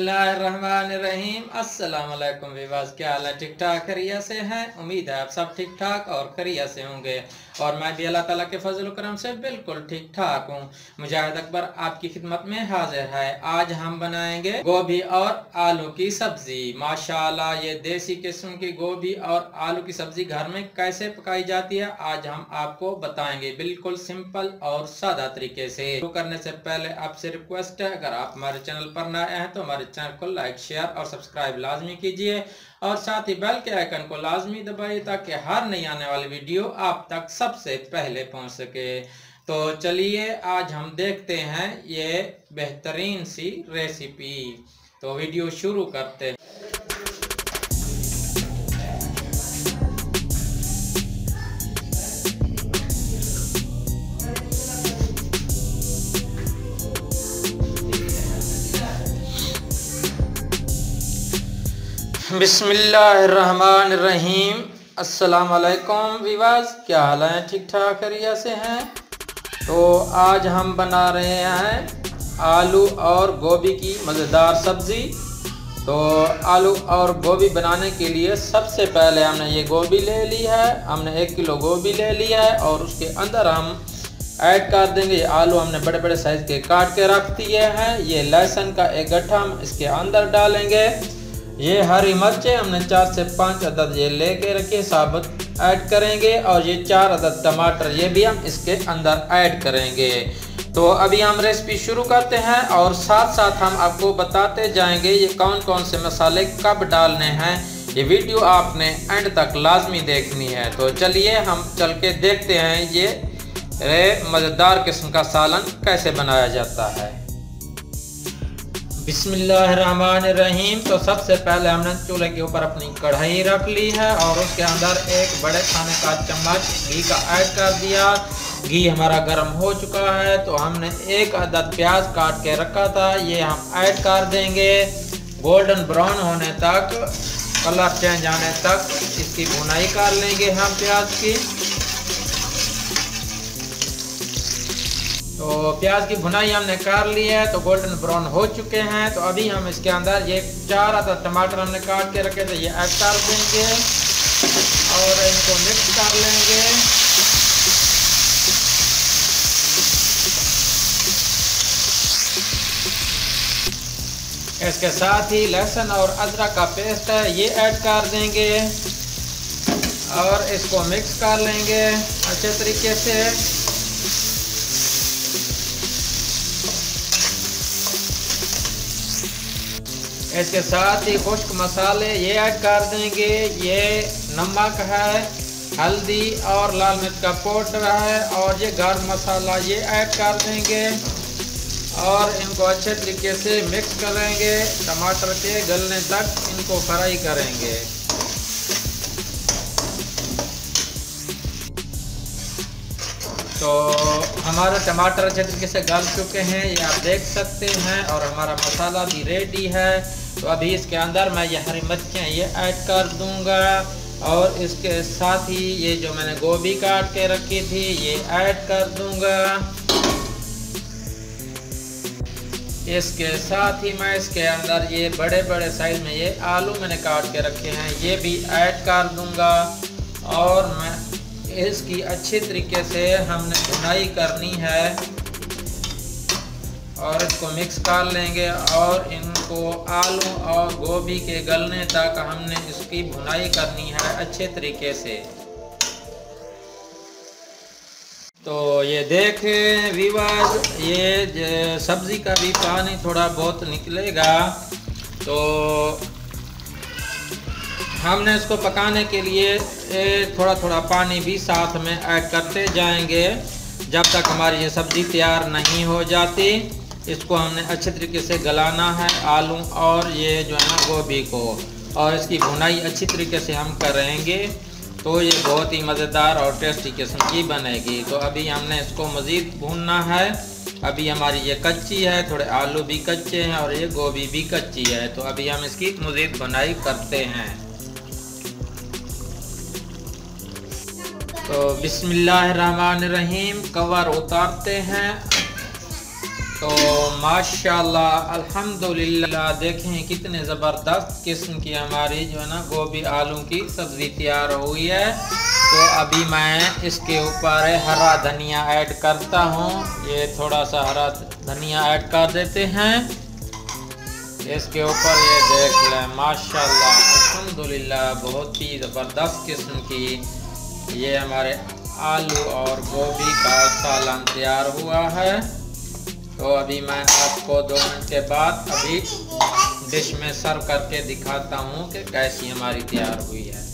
बिस्मिल्लाहिर्रहमानिर्रहीम। अस्सलाम वालेकुम विवास, क्या हाल है? ठीक ठाक खैरियत से हैं? उम्मीद है आप सब ठीक ठाक और खैरियत से होंगे और मैं भी अल्लाह ताला के फजल करम से बिल्कुल ठीक ठाक हूँ। मुजाहिद अकबर आपकी खिदमत में हाजिर है। आज हम बनाएंगे गोभी और आलू की सब्जी। माशाल्लाह, ये देसी किस्म की गोभी और आलू की सब्जी घर में कैसे पकाई जाती है आज हम आपको बताएंगे, बिल्कुल सिंपल और सादा तरीके से। शुरू करने से पहले आपसे रिक्वेस्ट है, अगर आप हमारे चैनल पर नए हैं तो हमारे चैनल को लाइक शेयर और सब्सक्राइब लाजमी कीजिए और साथ ही बेल के आइकन को लाजमी दबाइए ताकि हर नई आने वाली वीडियो आप तक सबसे पहले पहुंच सके। तो चलिए आज हम देखते हैं ये बेहतरीन सी रेसिपी। तो वीडियो शुरू करते हैं। बिस्मिल्लाहिर्रहमानिर्रहीम। अस्सलाम वालेकुम विवास, क्या हाल है? ठीक ठाक खैरियत से हैं? तो आज हम बना रहे हैं आलू और गोभी की मज़ेदार सब्ज़ी। तो आलू और गोभी बनाने के लिए सबसे पहले हमने ये गोभी ले ली है, हमने 1 किलो गोभी ले लिया है और उसके अंदर हम ऐड कर देंगे आलू। हमने बड़े बड़े साइज़ के काट के रख दिए हैं। ये लहसुन का एक गट्ठा हम इसके अंदर डालेंगे। ये हरी मिर्चें हमने 4 से 5 अदद ये लेके रखे साबुत ऐड करेंगे और ये 4 अदद टमाटर ये भी हम इसके अंदर ऐड करेंगे। तो अभी हम रेसिपी शुरू करते हैं और साथ साथ हम आपको बताते जाएंगे ये कौन कौन से मसाले कब डालने हैं। ये वीडियो आपने एंड तक लाजमी देखनी है। तो चलिए हम चल के देखते हैं ये मज़ेदार किस्म का सालन कैसे बनाया जाता है। बिस्मिल्लाहिर्रहमानिर्रहीम। तो सबसे पहले हमने चूल्हे के ऊपर अपनी कढ़ाई रख ली है और उसके अंदर 1 बड़े खाने का चम्मच घी का ऐड कर दिया। घी हमारा गर्म हो चुका है तो हमने 1 अदद प्याज काट के रखा था ये हम ऐड कर देंगे। गोल्डन ब्राउन होने तक, कलर चेंज आने तक इसकी भुनाई कर लेंगे हम प्याज की। तो प्याज की भुनाई हमने कर ली है तो गोल्डन ब्राउन हो चुके हैं। तो अभी हम इसके अंदर ये 4 अदद टमाटर हमने काट के रखे थे ये ऐड कर देंगे और इनको मिक्स कर लेंगे। इसके साथ ही लहसुन और अदरक का पेस्ट है ये ऐड कर देंगे और इसको मिक्स कर लेंगे अच्छे तरीके से। इसके साथ ही खुश्क मसाले ये ऐड कर देंगे। ये नमक है, हल्दी और लाल मिर्च का पाउडर है और ये गरम मसाला ये ऐड कर देंगे और इनको अच्छे तरीके से मिक्स करेंगे। टमाटर के गलने तक इनको फ्राई करेंगे। तो हमारे टमाटर अच्छे तरीके से गल चुके हैं ये आप देख सकते हैं और हमारा मसाला भी रेडी है। तो अभी इसके अंदर मैं ये हरी मिर्चें ये ऐड कर दूंगा और इसके साथ ही ये जो मैंने गोभी काट के रखी थी ये ऐड कर दूंगा। इसके साथ ही मैं इसके अंदर ये बड़े बड़े साइज में ये आलू मैंने काट के रखे हैं ये भी ऐड कर दूंगा और मैं इसकी अच्छी तरीके से हमने भुनाई करनी है और इसको मिक्स कर लेंगे और इनको आलू और गोभी के गलने तक हमने इसकी भुनाई करनी है अच्छे तरीके से। तो ये देखें विवाद, ये सब्ज़ी का भी पानी थोड़ा बहुत निकलेगा तो हमने इसको पकाने के लिए थोड़ा थोड़ा पानी भी साथ में ऐड करते जाएंगे जब तक हमारी ये सब्ज़ी तैयार नहीं हो जाती। इसको हमने अच्छे तरीके से गलाना है आलू और ये जो है ना गोभी को, और इसकी भुनाई अच्छी तरीके से हम करेंगे तो ये बहुत ही मज़ेदार और टेस्टी किस्म की बनेगी। तो अभी हमने इसको मज़ीद भूनना है। अभी हमारी ये कच्ची है, थोड़े आलू भी कच्चे हैं और ये गोभी भी कच्ची है। तो अभी हम इसकी मज़ीद भुनाई करते हैं। तो बिस्मिल्लाहिर्रहमानिर्रहीम, कवर उतारते हैं तो माशाल्लाह अल्हम्दुलिल्लाह देखें कितने ज़बरदस्त किस्म की हमारी जो है ना गोभी आलू की सब्ज़ी तैयार हुई है। तो अभी मैं इसके ऊपर हरा धनिया ऐड करता हूँ। ये थोड़ा सा हरा धनिया ऐड कर देते हैं इसके ऊपर। ये देख लें माशाल्लाह अल्हम्दुलिल्लाह बहुत ही ज़बरदस्त किस्म की ये हमारे आलू और गोभी का सालन तैयार हुआ है। तो अभी मैं आपको 2 मिनट के बाद अभी डिश में सर्व करके दिखाता हूँ कि कैसी हमारी तैयार हुई है।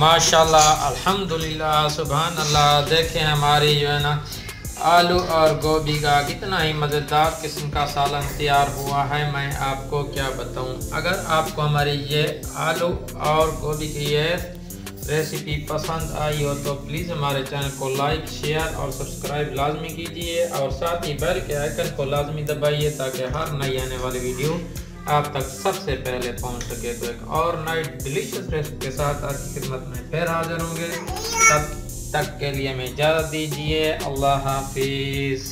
माशाल्लाह अल्हम्दुलिल्लाह सुभान अल्लाह। देखें हमारी जो है ना आलू और गोभी का कितना ही मज़ेदार किस्म का सालन तैयार हुआ है। मैं आपको क्या बताऊं। अगर आपको हमारी ये आलू और गोभी की ये रेसिपी पसंद आई हो तो प्लीज़ हमारे चैनल को लाइक शेयर और सब्सक्राइब लाजमी कीजिए और साथ ही बेल के आइकन को लाजमी दबाइए ताकि हर नई आने वाली वीडियो आप तक सबसे पहले पहुंच सके। तो एक और नई डिलीशियस रेसिपी के साथ आपकी खिदमत में फिर हाजिर होंगे। तब तक के लिए मैं इजाज़त दीजिए। अल्लाह हाफिज़।